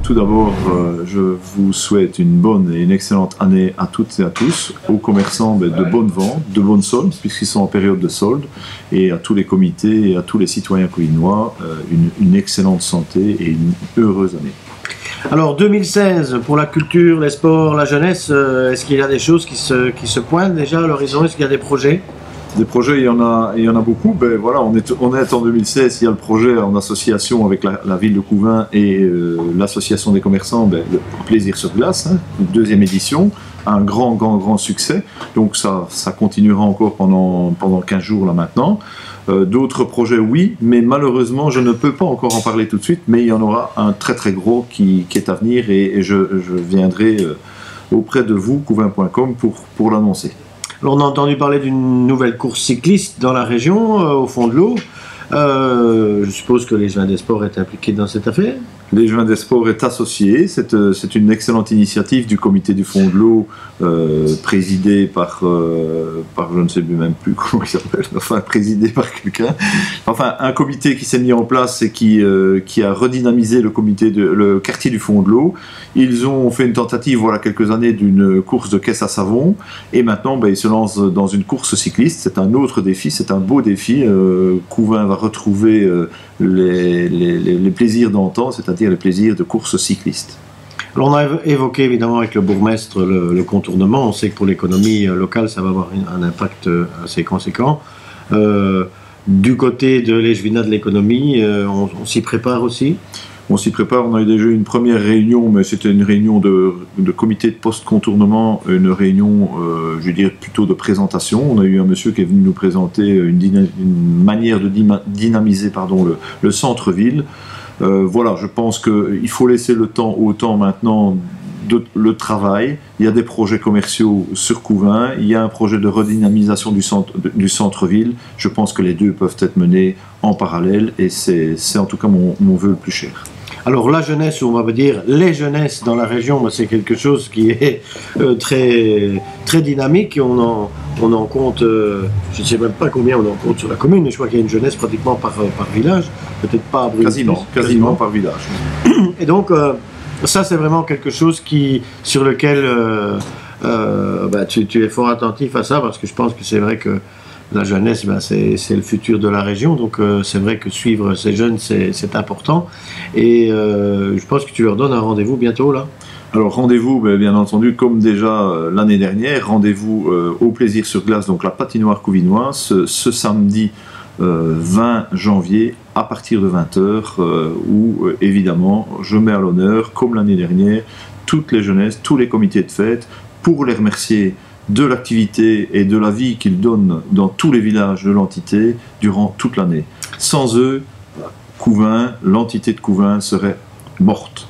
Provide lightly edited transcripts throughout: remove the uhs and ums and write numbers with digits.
tout d'abord, je vous souhaite une bonne et une excellente année à toutes et à tous, aux commerçants de bonnes ventes, de bonnes soldes, puisqu'ils sont en période de solde, et à tous les comités et à tous les citoyens couvinois, une excellente santé et une heureuse année. Alors 2016, pour la culture, les sports, la jeunesse, est-ce qu'il y a des choses qui se pointent déjà à l'horizon? Est-ce qu'il y a des projets? Des projets, il y en a beaucoup. Voilà, on est en 2016, il y a le projet en association avec la ville de Couvain et l'association des commerçants, le Plaisir sur glace, deuxième édition, un grand succès. Donc ça continuera encore pendant 15 jours là maintenant. D'autres projets, oui, mais malheureusement, je ne peux pas encore en parler tout de suite, mais il y en aura un très gros qui est à venir et je viendrai auprès de vous, couvain.com, pour l'annoncer. Alors, on a entendu parler d'une nouvelle course cycliste dans la région, au fond de l'eau. Je suppose que les Jeunes des Sports est impliqués dans cette affaire. Les Jeunes des Sports est associé. C'est une excellente initiative du comité du fond de l'eau, présidé par je ne sais même plus comment il s'appelle, enfin présidé par quelqu'un. Enfin, un comité qui s'est mis en place et qui a redynamisé le quartier du fond de l'eau. Ils ont fait une tentative, voilà quelques années, d'une course de caisse à savon, et maintenant ils se lancent dans une course cycliste. C'est un autre défi, c'est un beau défi. Couvain va retrouver les plaisirs d'antan, c'est-à-dire les plaisirs de course cycliste. Alors on a évoqué évidemment avec le bourgmestre le contournement. On sait que pour l'économie locale ça va avoir un impact assez conséquent. Du côté de l'Égevina de l'économie, on s'y prépare aussi? On s'y prépare, on a eu déjà une première réunion, mais c'était une réunion de comité de post-contournement, une réunion, je veux dire, plutôt de présentation. On a eu un monsieur qui est venu nous présenter une manière de dynamiser le centre-ville. Voilà, je pense qu'il faut laisser le temps au temps maintenant le travail. Il y a des projets commerciaux sur Couvain, il y a un projet de redynamisation du centre-ville. Je pense que les deux peuvent être menés en parallèle et c'est en tout cas mon vœu le plus cher. Alors la jeunesse, ou on va dire les jeunesses dans la région, c'est quelque chose qui est très dynamique. Et on en compte, je ne sais même pas combien on en compte sur la commune. Je crois qu'il y a une jeunesse pratiquement par village, peut-être pas à Bruxelles. Quasiment par village. Et donc ça c'est vraiment quelque chose sur lequel tu es fort attentif à ça, parce que je pense que c'est vrai que la jeunesse, c'est le futur de la région, donc c'est vrai que suivre ces jeunes, c'est important. Et je pense que tu leur donnes un rendez-vous bientôt, là. Alors rendez-vous, bien entendu, comme déjà l'année dernière, rendez-vous au Plaisir sur glace, donc la patinoire couvinoise, ce samedi 20 janvier à partir de 20h, où évidemment je mets à l'honneur, comme l'année dernière, toutes les jeunesses, tous les comités de fête, pour les remercier de l'activité et de la vie qu'ils donnent dans tous les villages de l'entité durant toute l'année. Sans eux, Couvain, l'entité de Couvain serait morte.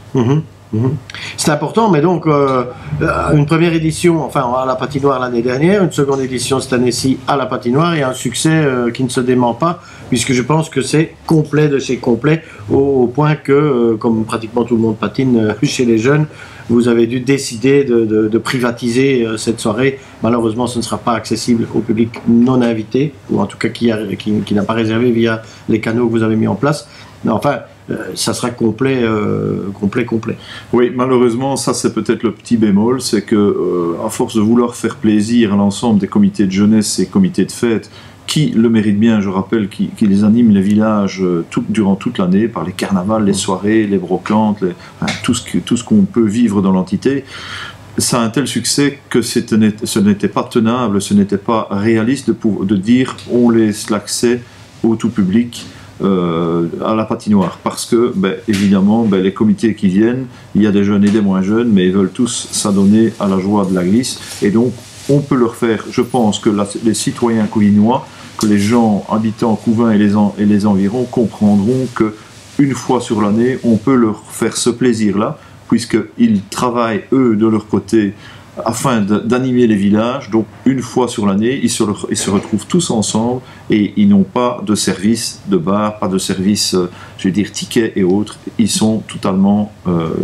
C'est important, mais donc une première édition, enfin à la patinoire l'année dernière, une seconde édition cette année-ci à la patinoire, et un succès qui ne se dément pas, puisque je pense que c'est complet de chez complet, au point que, comme pratiquement tout le monde patine chez les jeunes, vous avez dû décider de privatiser cette soirée. Malheureusement, ce ne sera pas accessible au public non invité, ou en tout cas qui n'a pas réservé via les canaux que vous avez mis en place. Mais enfin, ça sera complet. Oui, malheureusement, ça c'est peut-être le petit bémol, c'est que à force de vouloir faire plaisir à l'ensemble des comités de jeunesse et comités de fête, qui le méritent bien, je rappelle, qui les animent les villages durant toute l'année, par les carnavals, les soirées, les brocantes, tout ce qu'on peut vivre dans l'entité, ça a un tel succès que ce n'était pas tenable, ce n'était pas réaliste de dire on laisse l'accès au tout public à la patinoire, parce que évidemment les comités qui viennent, il y a des jeunes et des moins jeunes, mais ils veulent tous s'adonner à la joie de la glisse, et donc on peut leur faire, je pense que les citoyens couvinois, que les gens habitant Couvain et les environs comprendront que une fois sur l'année, on peut leur faire ce plaisir-là, puisqu'ils travaillent eux de leur côté afin d'animer les villages. Donc une fois sur l'année, ils se retrouvent tous ensemble et ils n'ont pas de service de bar, pas de service, je vais dire, tickets et autres. Ils sont totalement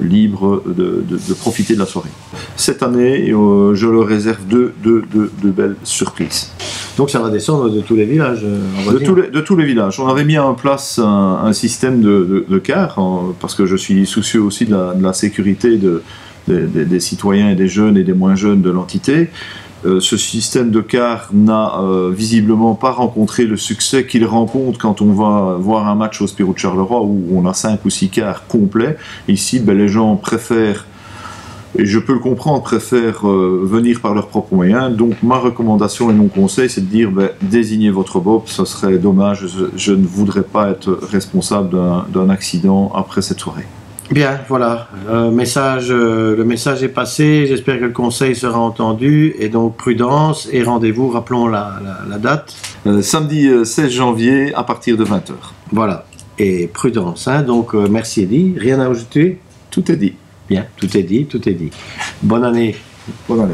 libres de profiter de la soirée. Cette année, je leur réserve deux belles surprises. Donc ça va descendre de tous les villages, de tous les villages. On avait mis en place un système de cars, parce que je suis soucieux aussi de la sécurité des citoyens et des jeunes et des moins jeunes de l'entité. Ce système de cars n'a visiblement pas rencontré le succès qu'il rencontre quand on va voir un match au Spirou de Charleroi où on a 5 ou 6 cars complets. Ici, les gens préfèrent, et je peux le comprendre, préfèrent venir par leurs propres moyens. Donc ma recommandation et mon conseil, c'est de dire désignez votre BOP, ce serait dommage, je ne voudrais pas être responsable d'un accident après cette soirée. Bien, voilà, le message est passé, j'espère que le conseil sera entendu, et donc prudence et rendez-vous, rappelons la date. Samedi 16 janvier à partir de 20h. Voilà, et prudence, hein, donc merci Eddy, rien à ajouter? Tout est dit. Bien, tout est dit, tout est dit. Bonne année. Bonne année.